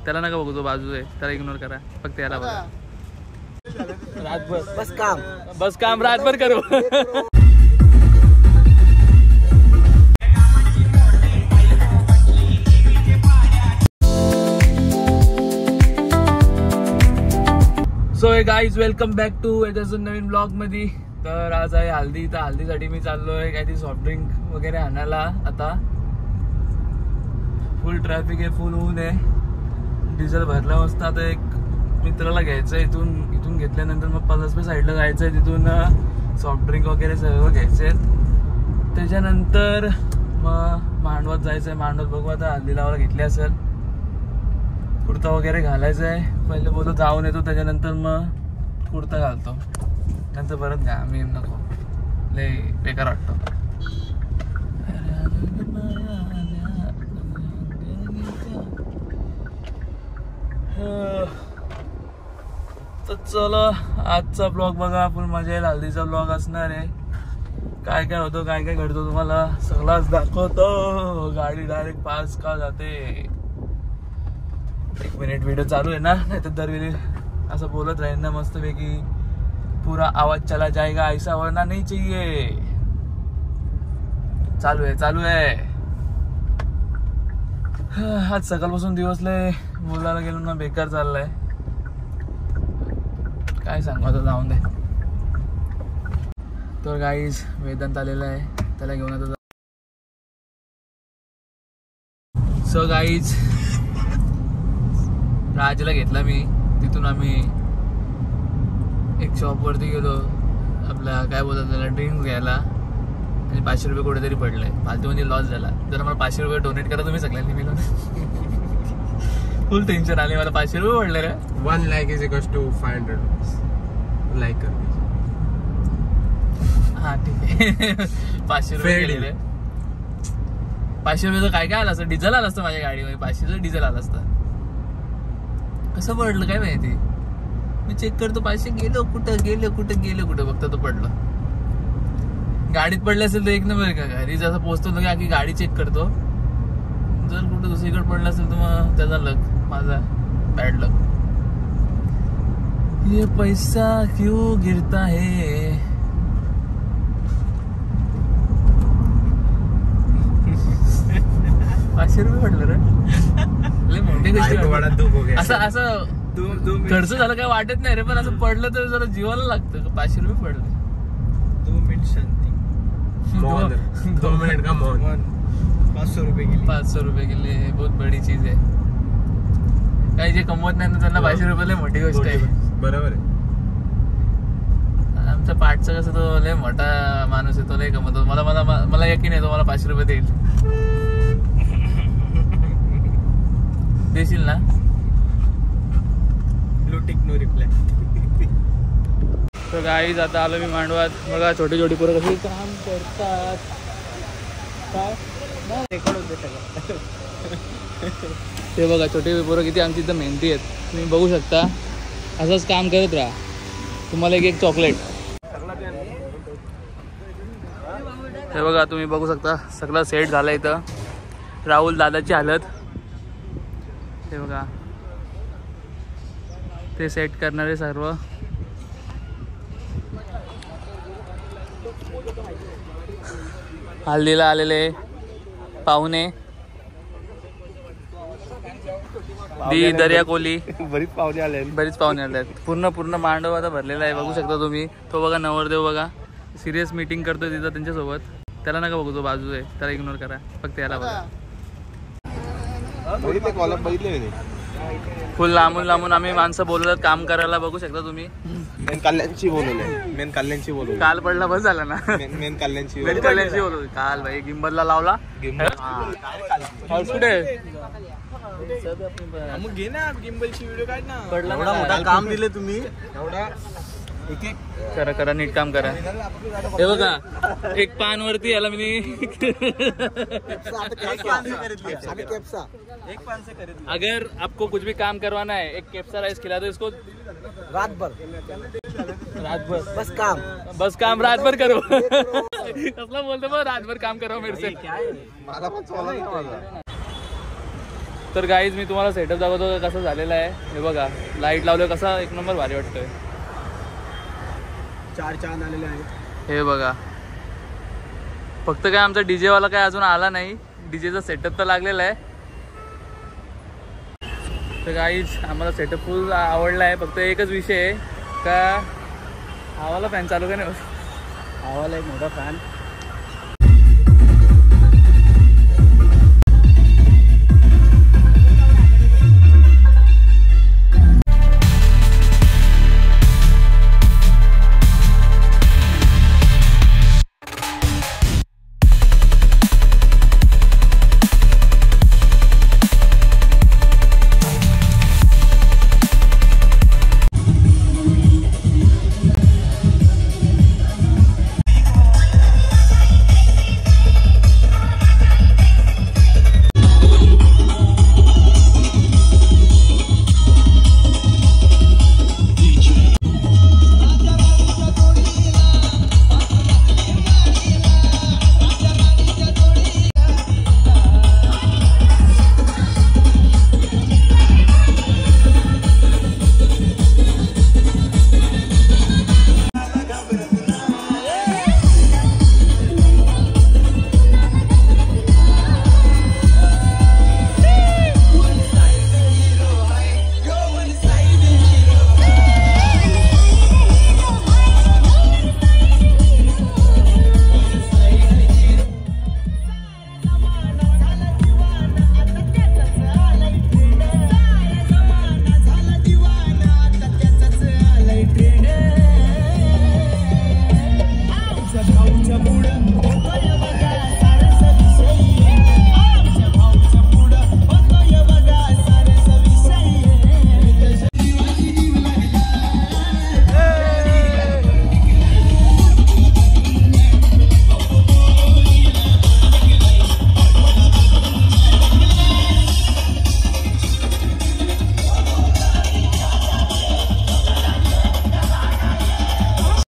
त्याला नका बघू, तो बाजू आहे, त्याला इग्नोर करा, फक्त याला बघा. रातभर बस काम रातभर करू. So guys welcome back to याच्याचं नवीन ब्लॉग मध्ये. तर आज आहे हल्दी, तर हल्दीसाठी मी चाललोय काहीतरी सॉफ्ट ड्रिंक वगैरे आणायला. आता फुल ट्रॅफिक आहे, फुल ऊन आहे, डिझेल भरला वाजता. आता एक मित्राला घ्यायचं, इथून घेतल्यानंतर मग पलसपे साईडला जायचं आहे, तिथून सॉफ्ट ड्रिंक वगैरे सर्व घ्यायचे. त्याच्यानंतर मग मांडवात जायचं आहे. मांडवात बघू आता हल्दी लावायला घेतली असेल, कुर्ता वगैरे घालायचा आहे. पहिले बोलतो जाऊन येतो, त्याच्यानंतर मग कुर्ता घालतो, नंतर परत घ्या मी नको, लय बेकार वाटतो. तर चला आजचा ब्लॉग बघा, फुल मजा येईल. हल्दीचा ब्लॉग असणार आहे. काय काय होतं, काय काय घडतो तुम्हाला सगळाच दाखवतो. गाडी डायरेक्ट पास का जाते. एक मिनिट, व्हिडिओ चालू आहे ना, नाही तर दरवेळी असं बोलत राहील ना मस्तपैकी. पूरा आवाज चला जाएगा ऐसा होना नहीं चाहिए. चालू आहे. आज सकाळपासून दिवस लय बोलायला गेलो ना, बेकार चाललाय. काय सांगू आता, जाऊन दे. तर गाईज वेदांत आलेला आहे, त्याला घेऊन आता. सो गाईज राजला घेतला मी, तिथून आम्ही एक शॉपवरती गेलो, आपला काय बोलतात त्याला, ड्रिंक्स घ्यायला. आणि 500 रुपये कुठेतरी पडले, फालतूमध्ये लॉस झाला. जर मला 500 रुपये डोनेट करा तुम्ही सगळ्यांनी मिळून. फुल टेन्शन आले मला, 500 रुपये पडले रे. 1 lakh is equals to 500 like कर. हा ठीक आहे. 500 रुपये गेलेले. 500 रुपयाचं काय आलं असतं, डिझेल आलं असतं माझ्या गाडीमध्ये. 500चं डिझेल आलं असतं. कसं पडलं काय माहिती. मी चेक करतो 500 गेलो कुठं बघता तो पडलं. गाडीत पडले असेल तर एक नंबर का, घरी जसं पोहोचतो ना की गाडी चेक करतो. जर कुठं दुसरीकडे पडलं असेल तर मग त्याचा लक, माझा बॅड लक. ये पैसा क्यों गिरता है. ₹500 पडलं रे. मोठी गोष्ट. असं खर्च झालं काय वाटत नाही रे, पण असं पडलं तर जरा जीवाला लागतं. 500 रुपये पडले. 2 मिनिट शांती. 2 मिनिट का मौन. 500 रुपये गेले. बहुत बडी चीज आहे. काही जे कमवत नाही ना त्यांना 500 रुपये लय मोठी गोष्ट आहे. बरोबर आहे. आमच्या पाठचा कसं, तो लय मोठा माणूस आहे, तो लय कमवतो. मला यकीन आहे तो मला 500 रुपये देईल. देशील ना. No reply. तर गाईज आता आलो मी मांडवात. बघा छोटी पोरं कशी काम करतात. काय ते बघा, छोटे पोरं किती आमची इथं मेहनती आहेत. तुम्ही बघू शकता. असंच काम करत राहा. तुम्हाला एक चॉकलेट. हे बघा तुम्ही बघू शकता, सगळं सेट झालं इथं. राहुल दादाची हालत हे बघा, ते सेट करणारे सर्व. हल्दीला आलेले पाहुणे, दी दर्या कोली, बरीच पाहुणे आले. पूर्ण मांडव आता भरलेला आहे. बघू शकता तुम्ही. तो बघा नवरदेव बघा, सिरियस मीटिंग करतोय तिथं त्यांच्यासोबत. त्याला नका बघू, तो बाजू आहे, त्याला इग्नोर करा, फक्त याला बघा. फुल लांबून आम्ही माणसं बोलवतात काम करायला. बघू शकता तुम्ही. मेन कल्याणची बोलवले. काल पडला बस झाला ना. मेन कल्याणची बोलवली काल. भाई गिंबलला लावला कुठे घे ना गिंबलची व्हिडिओ काढ ना. पडला मोठा काम दिले तुम्ही. एवढा करा नीट काम करा. हे बघा, एक पान वरती याला मी अगर आपको कुछ भी काम करवाना है, एक केप्सा राइस खिला दो इसको रात भर बस काम रात भर करो. कसला बोलतो मग, रात भर काम करो मेरे से. तर गाईज मी तुम्हाला सेटअप दाखवतो कसं झालेलं आहे. हे बघा लाईट लावलं कसा एक नंबर भारी वाटतोय. 4 चांद आलेले आहेत. हे बघा फक्त काय आमचा डीजे वाला काय अजून आला नाही. डीजेचा सेटअप तर लागलेला आहे. तर गाईज आम्हाला सेटअप फुल आवडला आहे. फक्त एकच विषय आहे का हवाला फॅन चालू का नाही. हवाला एक मोठा फॅन